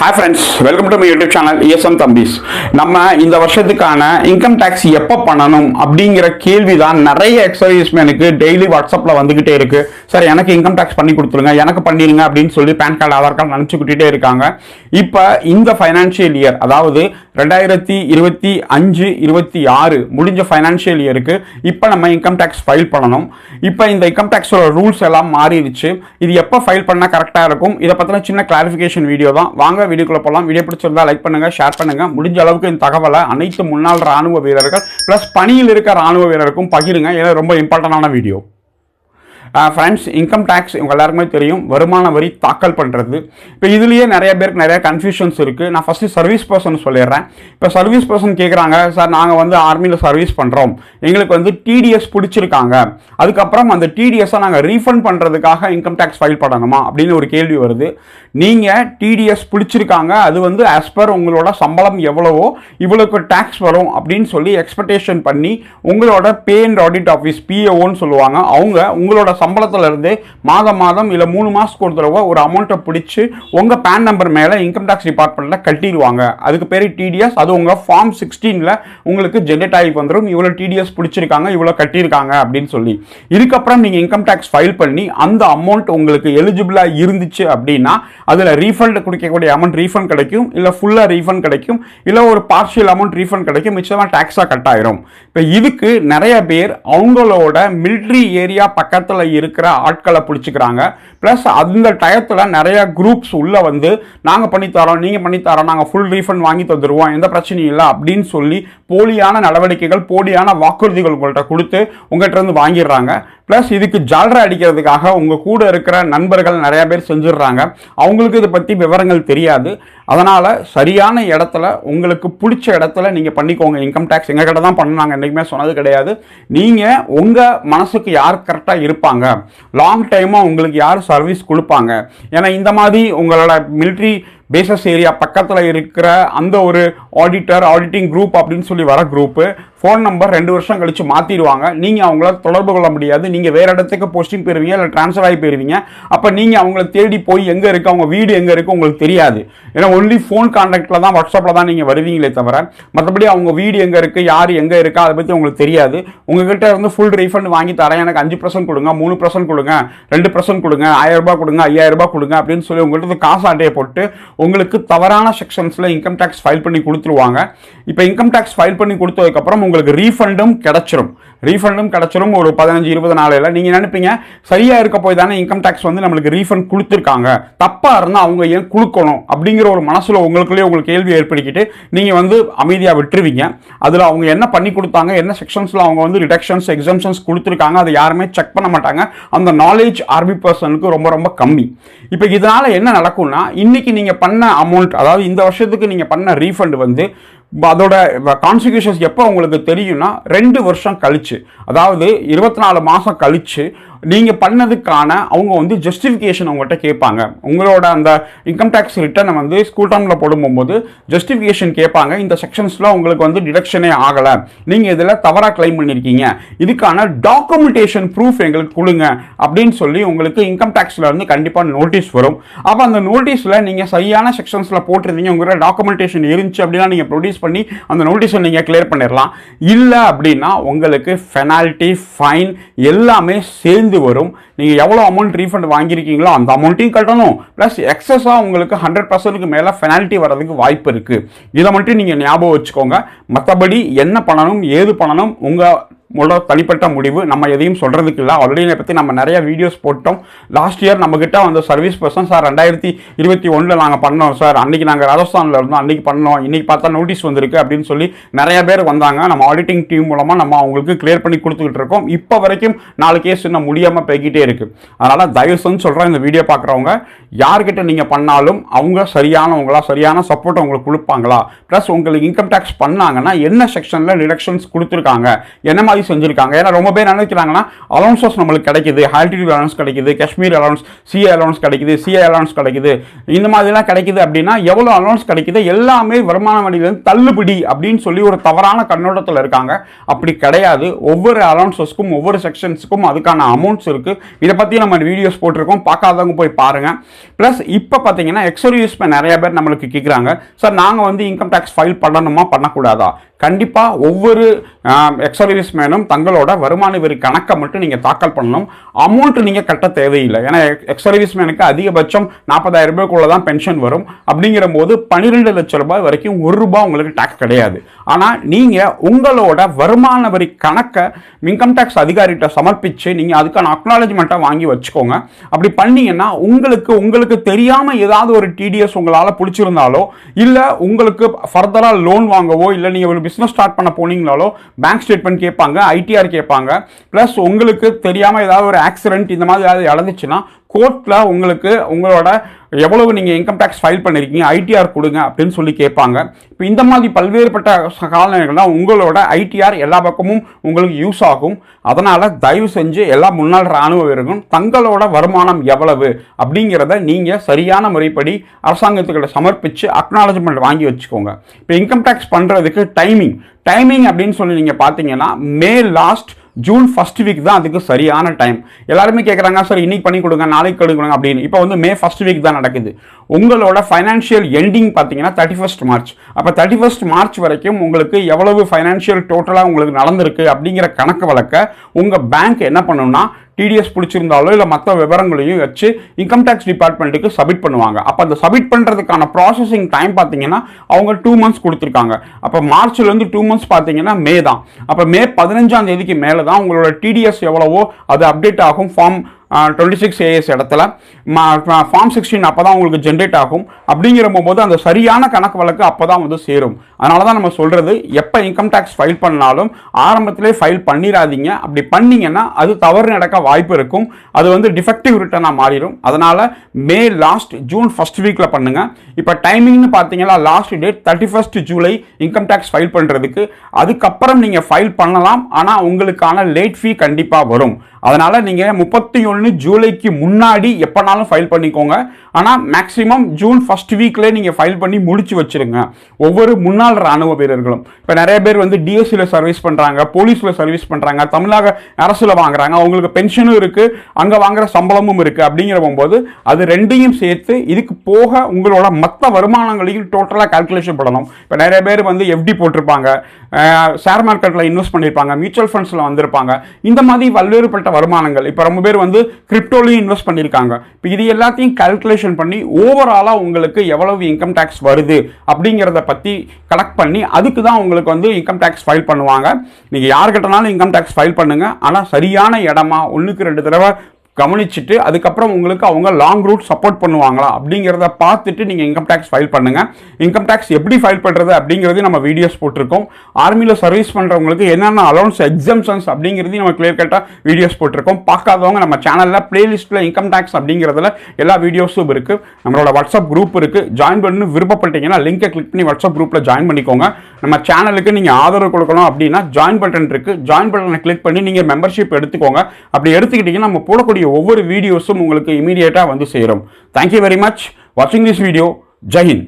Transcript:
Hi friends, welcome to my YouTube channel ESM Thambis. நம்ம இந்த வருஷத்துக்கான இன்கம் டாக்ஸ் எப்போ பண்ணணும் அப்படிங்கிற கேள்வி தான் நிறைய எக்ஸர்வீஸ்மேனுக்கு டெய்லி வாட்ஸ்அப்ல வந்துகிட்டே இருக்கு. சார் எனக்கு இன்கம் டாக்ஸ் பண்ணி கொடுத்துருங்க, எனக்கு பண்ணிடுங்க அப்படின்னு சொல்லி பேன் கார்டு ஆதார் கார்டு நினச்சிக்கிட்டே இருக்காங்க. இப்போ இந்த ஃபைனான்ஷியல் இயர், அதாவது 2025-26 முடிஞ்ச ஃபைனான்ஷியல் இயருக்கு இப்போ நம்ம இன்கம் டாக்ஸ் ஃபைல் பண்ணணும். இப்போ இந்த இன்கம் டாக்ஸோட ரூல்ஸ் எல்லாம் மாறிடுச்சு. இது எப்போ ஃபைல் பண்ணால் கரெக்டாக இருக்கும், இதை பற்றின சின்ன கிளாரிஃபிகேஷன் வீடியோ தான். வாங்க வீடியோக்குள்ள போகலாம். வீடியோ பிடிச்சிருந்தா லைக் பண்ணுங்க, ஷேர் பண்ணுங்க. முடிஞ்ச அளவுக்கு இந்த தகவலை அனைத்து முன்னாள் ராணுவ வீரர்கள் பிளஸ் பணியில் இருக்க ராணுவ வீரருக்கும் பகிருங்க. ஏன்னா ரொம்ப இம்பார்ட்டன்டான வீடியோ. ஃப்ரெண்ட்ஸ், இன்கம் டேக்ஸ் உங்கள் எல்லாருக்குமே தெரியும், வருமான வரி தாக்கல் பண்ணுறது. இப்போ இதுலேயே நிறைய பேருக்கு நிறைய கன்ஃபியூஷன்ஸ் இருக்குது. நான் ஃபஸ்ட்டு சர்வீஸ் பர்சன் சொல்லிடுறேன். இப்போ சர்வீஸ் பர்சன் கேட்குறாங்க, சார் நாங்கள் வந்து ஆர்மியில் சர்வீஸ் பண்ணுறோம், எங்களுக்கு வந்து டிடிஎஸ் பிடிச்சிருக்காங்க, அதுக்கப்புறம் அந்த டிடிஎஸை நாங்கள் ரீஃபண்ட் பண்ணுறதுக்காக இன்கம் டேக்ஸ் ஃபைல் பண்ணணுமா அப்படின்னு ஒரு கேள்வி வருது. நீங்கள் டிடிஎஸ் பிடிச்சிருக்காங்க, அது வந்து ஆஸ் பர் உங்களோட சம்பளம் எவ்வளவோ இவ்வளோக்கு டேக்ஸ் வரும் அப்படின்னு சொல்லி எக்ஸ்பெக்டேஷன் பண்ணி உங்களோட பே அண்ட் ஆடிட் ஆஃபீஸ் பிஏஓன்னு சொல்லுவாங்க, அவங்க உங்களோட சம்பளத்துல இருந்து மாதம் மாதம் இல்லை 3 மாதத்துக்கு ஒரு தடவை ஒரு அமௌண்ட்டை பிடிச்சி உங்கள் பேன் நம்பர் மேலே இன்கம் டேக்ஸ் டிபார்ட்மெண்ட்டில் கட்டிடுவாங்க. அதுக்கு பேர் டிடிஎஸ். அது உங்கள் ஃபார்ம் 16ல் உங்களுக்கு ஜென்ரேட் ஆகி வந்துடும், இவ்வளோ டிடிஎஸ் பிடிச்சிருக்காங்க, இவ்வளோ கட்டியிருக்காங்க அப்படின்னு சொல்லி. இதுக்கப்புறம் நீங்கள் இன்கம் டேக்ஸ் ஃபைல் பண்ணி அந்த அமௌண்ட் உங்களுக்கு எலிஜிபிளாக இருந்துச்சு அப்படின்னா அதில் ரீஃபண்ட் கொடுக்கக்கூடிய அமௌண்ட் ரீஃபண்ட் கிடைக்கும், இல்லை ஃபுல்லாக ரீஃபண்ட் கிடைக்கும், இல்லை ஒரு பார்ஷியல் அமௌண்ட் ரீஃபண்ட் கிடைக்கும், மிச்சமாக டேக்ஸாக கட் ஆயிரும். இப்போ இதுக்கு நிறைய பேர் அவங்களோட மிலிட்ரி ஏரியா பக்கத்தில் இருக்கிற ஆட்களை பிடிச்சிக்கிறாங்க. பிளஸ் அந்த டயத்தில் நிறைய குரூப்ஸ் உள்ள வந்து நாங்கள் பண்ணித்தரோம், நீங்கள் பண்ணித்தரோம், நாங்கள் ஃபுல் ரீஃபண்ட் வாங்கி தந்துடுவோம், எந்த பிரச்சனையும் இல்லை அப்படின்னு சொல்லி போலியான நடவடிக்கைகள், போலியான வாக்குறுதிகள் உங்கள்கிட்ட கொடுத்து உங்கள்கிட்ட இருந்து வாங்கிடுறாங்க. ப்ளஸ் இதுக்கு ஜால்ரா அடிக்கிறதுக்காக உங்கள் கூட இருக்கிற நண்பர்கள் நிறைய பேர் செஞ்சிடுறாங்க. அவங்களுக்கு இதை பற்றி விவரங்கள் தெரியாது. அதனால் சரியான இடத்துல உங்களுக்கு பிடிச்ச இடத்துல நீங்கள் பண்ணிக்கோங்க. இன்கம் டேக்ஸ் எங்கள் கிட்ட தான் பண்ண நாங்கள் என்றைக்குமே சொன்னது கிடையாது. நீங்கள் உங்கள் மனசுக்கு யார் கரெக்டாக இருப்பாங்க, லாங் டைமாக உங்களுக்கு யார் சர்வீஸ் கொடுப்பாங்க, ஏன்னா இந்த மாதிரி உங்களோட மிலிட்ரி பேசஸ் ஏரியா பக்கத்தில் இருக்கிற அந்த ஒரு ஆடிட்டிங் குரூப் அப்படின்னு சொல்லி வர குரூப்பு ஃபோன் நம்பர் 2 வருஷம் கழித்து மாற்றிடுவாங்க. நீங்கள் அவங்கள தொடர்பு கொள்ள முடியாது. நீங்கள் வேறு இடத்துக்கு போஸ்டிங் போயிருவீங்க, இல்லை ட்ரான்ஸ்ஃபர் ஆகி போயிருவீங்க. அப்போ நீங்கள் அவங்கள தேடி போய் எங்கே இருக்குது, அவங்க வீடு எங்கே இருக்குது உங்களுக்கு தெரியாது. ஏன்னா ஒன்லி ஃபோன் கான்டாக்டில் தான், வாட்ஸ்அப்பில் தான் நீங்கள் வருவீங்களே தவிர மற்றபடி அவங்க வீடு எங்கே இருக்குது, யார் எங்கே இருக்கா அதை பற்றி உங்களுக்கு தெரியாது. உங்ககிட்ட இருந்து ஃபுல் ரீஃபண்ட் வாங்கி தரேன், எனக்கு 5% கொடுங்க, 3% கொடுங்க, 2% கொடுங்க, 1000 ரூபாய் கொடுங்க, 5000 ரூபாய் கொடுங்க அப்படின்னு சொல்லி உங்கள்கிட்ட காசு அட்டையை போட்டு உங்களுக்கு தவறான செக்ஷன்ஸில் இன்கம் டேக்ஸ் ஃபைல் பண்ணி கொடுத்துருவாங்க. இப்போ இன்கம் டேக்ஸ் ஃபைல் பண்ணி கொடுத்ததுக்கப்புறம் உங்களுக்கு ரீஃபண்டும் கிடைச்சிரும். ஒரு 15-20 நாளையில். நீங்கள் நினைப்பீங்க சரியாக இருக்க போய் தானே இன்கம் டேக்ஸ் வந்து நம்மளுக்கு ரீஃபண்ட் கொடுத்துருக்காங்க, தப்பாக இருந்தால் அவங்க ஏன் கொடுக்கணும் அப்படிங்கிற ஒரு மனசில் உங்களுக்குள்ளேயே உங்களுக்கு கேள்வி ஏற்படுத்திக்கிட்டு நீங்கள் வந்து அமைதியாக விட்டுருவீங்க. அதில் அவங்க என்ன பண்ணி கொடுத்தாங்க, என்ன செக்ஷன்ஸில் அவங்க வந்து ரிடக்ஷன்ஸ் எக்ஸம்ஷன்ஸ் கொடுத்துருக்காங்க, அதை யாருமே செக் பண்ண மாட்டாங்க. அந்த நாலேஜ் ஆர்மி பர்சனுக்கு ரொம்ப ரொம்ப கம்மி. இப்போ இதனால் என்ன நடக்கும்னா, இன்னைக்கு நீங்கள் பண்ண அமௌண்ட், அதாவது இந்த வருஷத்துக்கு நீங்கள் பண்ண ரீஃபண்ட் வந்து அதோட கான்சிக்யூஷன்ஸ் எப்போ உங்களுக்கு தெரியும்னா 2 வருஷம் கழிச்சு, அதாவது 24 மாதம் கழிச்சு நீங்கள் பண்ணதுக்கான அவங்க வந்து ஜஸ்டிஃபிகேஷன் அவங்கள்ட்ட கேட்பாங்க. உங்களோட அந்த இன்கம் டேக்ஸ் ரிட்டர்னை வந்து ஸ்கூல் டர்மில் போடும்போது ஜஸ்டிஃபிகேஷன் கேட்பாங்க. இந்த செக்ஷன்ஸில் உங்களுக்கு வந்து டிடக்ஷனே ஆகலை, நீங்கள் இதில் தவறாக கிளைம் பண்ணியிருக்கீங்க, இதுக்கான டாக்குமெண்டேஷன் ப்ரூஃப் எங்களுக்கு கொடுங்க அப்படின்னு சொல்லி உங்களுக்கு இன்கம் டேக்ஸில் இருந்து கண்டிப்பாக நோட்டீஸ் வரும். அப்போ அந்த நோட்டீஸில் நீங்கள் சரியான செக்ஷன்ஸில் போட்டிருந்தீங்க, உங்களோட டாக்குமெண்டேஷன் இருந்துச்சு அப்படின்னா நீங்கள் ப்ரொடியூஸ் பண்ணி அந்த நோட்டீஸை நீங்கள் கிளியர் பண்ணிடலாம். இல்லை அப்படின்னா உங்களுக்கு பெனால்ட்டி, ஃபைன் எல்லாமே சேர்ந்து வரும். நீங்க எவ்வளவு அமௌண்ட் ரீஃபண்ட் வாங்கியிருக்கீங்களோ அந்த அமௌண்ட்டையும் கட்டணும், பிளஸ் எக்ஸஸா உங்களுக்கு 100%க்கு மேல பெனால்ட்டி வரதுக்கு வாய்ப்பு இருக்கு. இதை மட்டும் நீங்க ஞாபகம் வச்சுக்கோங்க. மற்றபடி என்ன பண்ணணும், ஏது பண்ணணும் உங்களோட தனிப்பட்ட முடிவு. நம்ம எதையும் சொல்றதுக்கு இல்லை. ஆல்ரெடி இதை பற்றி நம்ம நிறைய வீடியோஸ் போட்டோம். லாஸ்ட் இயர் நம்ம கிட்ட வந்த சர்வீஸ் பர்சன், சார் 2021 நாங்கள் பண்ணோம் சார், அன்னைக்கு நாங்கள் ராஜஸ்தானில் இருந்தோம், அன்னைக்கு பண்ணோம், இன்னைக்கு பார்த்தா நோட்டீஸ் வந்திருக்கு அப்படின்னு சொல்லி நிறைய பேர் வந்தாங்க. நம்ம ஆடிட்டிங் டீம் மூலமாக நம்ம அவங்களுக்கு கிளியர் பண்ணி கொடுத்துக்கிட்டு இருக்கோம். இப்போ வரைக்கும் 4 கேஸ் இன்னும் முடியாமல் போய்கிட்டே இருக்கு. அதனால தயவு செஞ்சு சொல்கிறேன், இந்த வீடியோ பார்க்குறவங்க யார்கிட்ட நீங்கள் பண்ணாலும் அவங்க சரியானவங்களா, சரியான சப்போர்ட் உங்களுக்கு கொடுப்பாங்களா, ப்ளஸ் உங்களுக்கு இன்கம் டேக்ஸ் பண்ணாங்கன்னா என்ன செக்ஷனில் டிடக்ஷன்ஸ் கொடுத்துருக்காங்க, என்ன மாதிரி மாதிரி செஞ்சிருக்காங்க. ஏன்னா ரொம்ப பேர் நினைக்கிறாங்கன்னா அலவன்சஸ் நம்மளுக்கு கிடைக்குது, ஆல்டிடியூட் அலவன்ஸ் கிடைக்குது, காஷ்மீர் அலவன்ஸ், சிஏ அலவன்ஸ் கிடைக்குது, சிஏ அலவன்ஸ் கிடைக்குது, இந்த மாதிரிலாம் கிடைக்குது அப்படின்னா எவ்வளோ அலவன்ஸ் கிடைக்குது எல்லாமே வருமான வரியிலிருந்து தள்ளுபடி அப்படின்னு சொல்லி ஒரு தவறான கண்ணோட்டத்தில் இருக்காங்க. அப்படி கிடையாது. ஒவ்வொரு அலவன்சஸ்க்கும் ஒவ்வொரு செக்ஷன்ஸுக்கும் அதுக்கான அமௌண்ட்ஸ் இருக்கு. இதை பற்றி நம்ம வீடியோஸ் போட்டிருக்கோம், பார்க்காதவங்க போய் பாருங்க. ப்ளஸ் இப்போ பார்த்தீங்கன்னா எக்ஸர்வீஸ்மே நிறைய பேர் நம்மளுக்கு கேட்குறாங்க, சார் நாங்கள் வந்து இன்கம் டேக்ஸ் ஃபைல் பண்ணணுமா பண்ணக்கூடாதா? கண்டிப்பாக ஒவ்வொரு எக்ஸர்வீஸ் மேனும் தங்களோட வருமான வரி கணக்கை மட்டும் நீங்கள் தாக்கல் பண்ணணும். அமௌண்ட் நீங்கள் கட்ட தேவையில்லை. ஏன்னா எக்ஸர்வீஸ் மேனுக்கு அதிகபட்சம் 40,000 ரூபாய்க்குள்ள தான் பென்ஷன் வரும். அப்படிங்கிற போது 12 லட்சம் ரூபாய் வரைக்கும் ₹1 உங்களுக்கு டேக்ஸ் கிடையாது. ஆனால் நீங்கள் உங்களோட வருமான வரி கணக்கை இன்கம் டேக்ஸ் அதிகாரிகிட்ட சமர்ப்பித்து நீங்கள் அதுக்கான அக்னாலஜ்மெண்ட்டை வாங்கி வச்சுக்கோங்க. அப்படி பண்ணீங்கன்னா உங்களுக்கு தெரியாமல் ஏதாவது ஒரு டிடிஎஸ் உங்களால் பிடிச்சிருந்தாலோ, இல்லை உங்களுக்கு ஃபர்தராக லோன் வாங்கவோ, இல்லை நீங்கள் ஒரு பிஸ்னஸ் ஸ்டார்ட் பண்ண போனீங்களாலோ பேங்க் ஸ்டேட்மெண்ட் கேட்பாங்க, ஐடிஆர் கேட்பாங்க. ப்ளஸ் உங்களுக்கு தெரியாமல் ஏதாவது ஒரு ஆக்சிடென்ட் இந்த மாதிரி ஏதாவது நடந்துச்சுன்னா கோர்ட்டில் உங்களுக்கு உங்களோட எவ்வளவு நீங்கள் இன்கம் டேக்ஸ் ஃபைல் பண்ணியிருக்கீங்க, ஐடிஆர் கொடுங்க அப்படின்னு சொல்லி கேட்பாங்க. இப்போ இந்த மாதிரி பல்வேறுபட்ட காலநிலைகள்லாம் உங்களோட ஐடிஆர் எல்லா பக்கமும் உங்களுக்கு யூஸ் ஆகும். அதனால் தயவு செஞ்சு எல்லா முன்னாள் இராணுவ வீரர்களும் தங்களோட வருமானம் எவ்வளவு அப்படிங்கிறத நீங்கள் சரியான முறைப்படி அரசாங்கத்துக்கிட்ட சமர்ப்பித்து அக்னாலஜ்மெண்ட் வாங்கி வச்சுக்கோங்க. இப்போ இன்கம் டேக்ஸ் பண்ணுறதுக்கு டைமிங் அப்படின்னு சொல்லி நீங்கள் பார்த்தீங்கன்னா மே லாஸ்ட் ஜூன் ஃபர்ஸ்ட் வீக் தான் அதுக்கு சரியான டைம். எல்லாருமே கேட்குறாங்க, சார் இன்னைக்கு பண்ணி கொடுங்க, நாளைக்கு கொடுங்க அப்படின்னு. இப்போ வந்து மே ஃபர்ஸ்ட் வீக் தான் நடக்குது. உங்களோட ஃபைனான்ஷியல் எண்டிங் பார்த்தீங்கன்னா 31 மார்ச். அப்போ 31 மார்ச் வரைக்கும் உங்களுக்கு எவ்வளவு ஃபைனான்ஷியல் டோட்டலாக உங்களுக்கு நடந்திருக்கு அப்படிங்கிற கணக்கு வழக்க உங்கள் பேங்க் என்ன பண்ணணும்னா டிடிஎஸ் பிடிச்சிருந்தாலோ இல்லை மற்ற விவரங்களையும் வச்சு இன்கம் டேக்ஸ் டிபார்ட்மெண்ட்டுக்கு சப்மிட் பண்ணுவாங்க. அப்போ அந்த சப்மிட் பண்ணுறதுக்கான ப்ராசஸிங் டைம் பார்த்தீங்கன்னா அவங்க 2 months கொடுத்துருக்காங்க. அப்போ மார்ச்லேருந்து 2 months பார்த்தீங்கன்னா மே தான். அப்போ மே 15ஆம் தேதிக்கு மேலே தான் உங்களோட டிடிஎஸ் எவ்வளவோ அது அப்டேட் ஆகும். ஃபார்ம் 26AS இடத்துல ஃபார்ம் 16 அப்போ தான் உங்களுக்கு ஜென்ரேட் ஆகும். அப்படிங்கிற போது அந்த சரியான கணக்கு வழக்கு அப்போ தான் வந்து சேரும். அதனால தான் நம்ம சொல்கிறது, எப்போ இன்கம் டேக்ஸ் ஃபைல் பண்ணாலும் ஆரம்பத்திலே ஃபைல் பண்ணிடாதீங்க. அப்படி பண்ணிங்கன்னா அது தவறு நடக்க வாய்ப்பு இருக்கும். அது வந்து டிஃபெக்டிவ் ரிட்டர்னாக மாறிடும். அதனால் மே லாஸ்ட் ஜூன் ஃபர்ஸ்ட் வீக்கில் பண்ணுங்கள். இப்போ டைமிங்னு பார்த்தீங்கன்னா last date 31 July income tax file பண்ணுறதுக்கு. அதுக்கப்புறம் நீங்கள் ஃபைல் பண்ணலாம், ஆனால் உங்களுக்கான லேட் ஃபீ கண்டிப்பாக வரும். அதனால் நீங்கள் 31 ஜூலைக்கு முன்னாடி எப்போனாலும் ஃபைல் பண்ணிக்கோங்க. ஆனால் மேக்ஸிமம் ஜூன் ஃபர்ஸ்ட் வீக்லேயே நீங்கள் ஃபைல் பண்ணி முடிச்சு வச்சுருங்க. ஒவ்வொரு முன்னாள் இராணுவ வீரர்களும் இப்போ நிறைய பேர் வந்து டிஎஸ்சியில் சர்வீஸ் பண்ணுறாங்க, போலீஸில் சர்வீஸ் பண்ணுறாங்க, தமிழக அரசில் வாங்குறாங்க, அவங்களுக்கு பென்ஷனும் இருக்குது, அங்கே வாங்குகிற சம்பளமும் இருக்குது. அப்படிங்கிற போது அது ரெண்டையும் சேர்த்து இதுக்கு போக உங்களோட மற்ற வருமானங்களையும் டோட்டலாக கால்குலேஷன் பண்ணணும். இப்போ நிறைய பேர் வந்து எஃப்டி போட்டிருப்பாங்க, ஷேர் மார்க்கெட்டில் இன்வெஸ்ட் பண்ணியிருப்பாங்க, மியூச்சுவல் ஃபண்ட்ஸில் வந்திருப்பாங்க. இந்த மாதிரி பல்வேறுபட்ட வருமானங்கள் இப்போ ரொம்ப பேர் வந்து கிரிப்டோலையும் இன்வெஸ்ட் பண்ணியிருக்காங்க. இப்போ இது எல்லாத்தையும் கால்குலேஷன் பண்ணி ஓவராலாக உங்களுக்கு எவ்வளவு இன்கம் டேக்ஸ் வருது அப்படிங்கிறத பற்றி கலெக்ட் பண்ணி அதுக்கு தான் உங்களுக்கு வந்து இன்கம் டேக்ஸ் ஃபைல் பண்ணுவாங்க. நீங்கள் யார்கிட்டனாலும் இன்கம் டேக்ஸ் ஃபைல் பண்ணுங்கள். ஆனால் சரியான இடமா 1க்கு 2 தடவை கவனிச்சுட்டு அதுக்கப்புறம் உங்களுக்கு அவங்க லாங் ரூட் சப்போர்ட் பண்ணுவாங்களா அப்படிங்கிறத பார்த்துட்டு நீங்கள் இன்கம் டேக்ஸ் ஃபைல் பண்ணுங்கள். இன்கம் டேக்ஸ் எப்படி ஃபைல் பண்ணுறது அப்படிங்கிறது நம்ம வீடியோஸ் போட்டிருக்கோம். ஆர்மியில் சர்வீஸ் பண்ணுறவங்களுக்கு என்னென்ன அலௌன்ஸ் எக்ஸம்ஷன்ஸ் அப்படிங்கிறதையும் நம்ம கிளியர் கட்டாக வீடியோஸ் போட்டிருக்கோம். பார்க்காதவங்க நம்ம சேனலில் பிளேலிஸ்ட்டில் இன்கம் டேக்ஸ் அப்படிங்கிறதுல எல்லா வீடியோஸும் இருக்குது. நம்மளோட வாட்ஸ்அப் குரூப் இருக்குது, ஜாயின் பண்ணு விருப்பப்பட்டீங்கன்னா லிங்கை கிளிக் பண்ணி வாட்ஸ்அப் குரூப்பில் ஜாயின் பண்ணிக்கோங்க. நம்ம சேனலுக்கு நீங்கள் ஆதரவு கொடுக்கணும் அப்படின்னா ஜாயின் பட்டன் இருக்குது, ஜாயின் பட்டனை கிளிக் பண்ணி நீங்கள் மெம்பர்ஷிப் எடுத்துக்கோங்க. அப்படி எடுத்துக்கிட்டிங்கன்னா நம்ம போடக்கூடிய ஒவ்வொரு வீடியோஸும் உங்களுக்கு இமீடியட்டாக வந்து சேரும். தேங்க்யூ வெரி மச் வாட்சிங் திஸ் வீடியோ. ஜெய் ஹிந்த்.